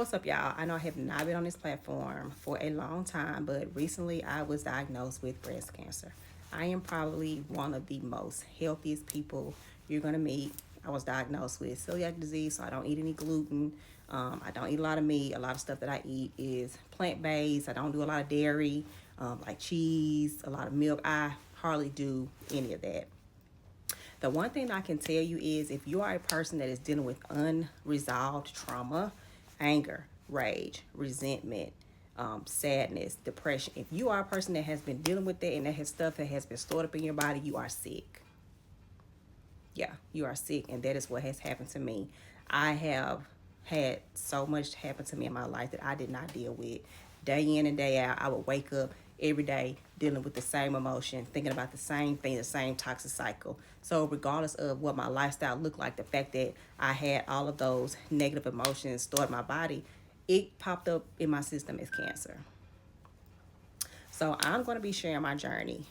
What's up, y'all? I know I have not been on this platform for a long time, but recently I was diagnosed with breast cancer. I am probably one of the most healthiest people you're going to meet. I was diagnosed with celiac disease, so I don't eat any gluten. I don't eat a lot of meat. A lot of stuff that I eat is plant based. I don't do a lot of dairy, like cheese, a lot of milk. I hardly do any of that. The one thing I can tell you is if you are a person that is dealing with unresolved trauma, anger, rage, resentment, sadness, depression, if you are a person that has been dealing with that and that has stuff that has been stored up in your body, you are sick. Yeah, you are sick, and that is what has happened to me. I have had so much happen to me in my life that I did not deal with. Day in and day out, I would wake up every day dealing with the same emotion, thinking about the same thing, the same toxic cycle. So regardless of what my lifestyle looked like, the fact that I had all of those negative emotions stored in my body, it popped up in my system as cancer. So I'm going to be sharing my journey.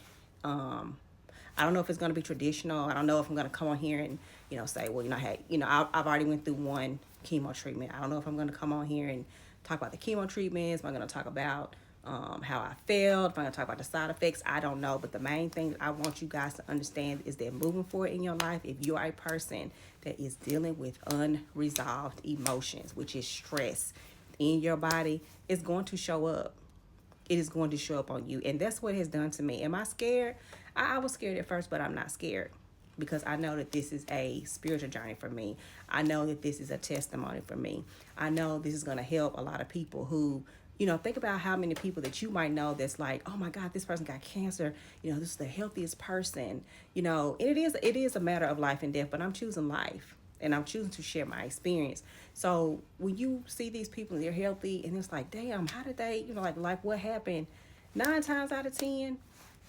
I don't know if it's going to be traditional. I don't know if I'm going to come on here and, say, well, hey, I've already went through one chemo treatment. I don't know if I'm going to come on here and talk about the chemo treatments. Am I going to talk about how I felt? If I'm going to talk about the side effects, I don't know. But the main thing I want you guys to understand is that moving forward in your life, if you are a person that is dealing with unresolved emotions, which is stress in your body, it's going to show up. It is going to show up on you. And that's what it has done to me. Am I scared? I was scared at first, but I'm not scared because I know that this is a spiritual journey for me. I know that this is a testimony for me. I know this is going to help a lot of people who, think about how many people that you might know that's like, oh my God, this person got cancer. This is the healthiest person. And it is a matter of life and death, but I'm choosing life. And I'm choosing to share my experience. So when you see these people and they're healthy and it's like, damn, how did they, like what happened? 9 times out of 10,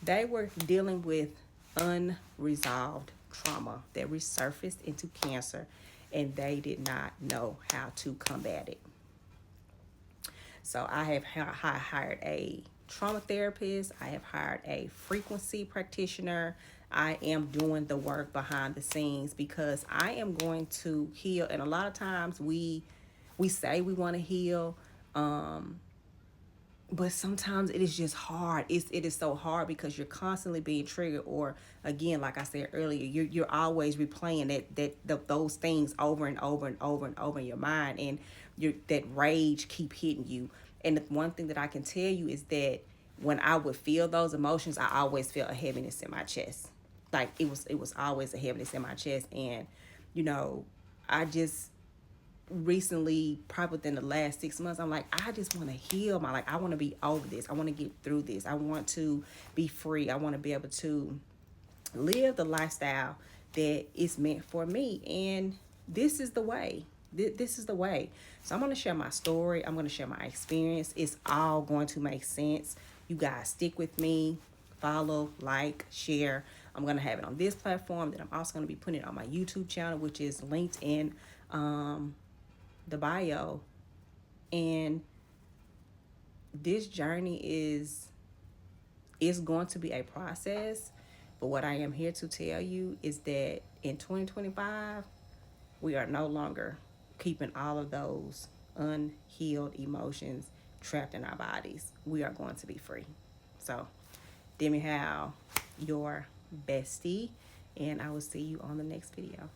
they were dealing with unresolved trauma that resurfaced into cancer and they did not know how to combat it. So I have hired a trauma therapist. I have hired a frequency practitioner. I am doing the work behind the scenes because I am going to heal. And a lot of times we say we want to heal, but sometimes it is just hard. It is so hard because you're constantly being triggered, or again, like I said earlier, you're always replaying those things over and over and over and over in your mind, and that rage keep hitting you. And the one thing that I can tell you is that when I would feel those emotions, I always felt a heaviness in my chest. Like it was always a heaviness in my chest, and I just recently, probably within the last 6 months, I'm like, I just want to heal I want to be over this. I want to get through this. I want to be free. I want to be able to live the lifestyle that is meant for me. And this is the way. This is the way. So I'm going to share my story. I'm going to share my experience. It's all going to make sense. You guys stick with me. Follow, like, share. I'm going to have it on this platform. Then I'm also going to be putting it on my YouTube channel, which is linked in the bio. And this journey is going to be a process, but what I am here to tell you is that in 2025 we are no longer keeping all of those unhealed emotions trapped in our bodies. We are going to be free. So Demi Howe, your bestie, and I will see you on the next video.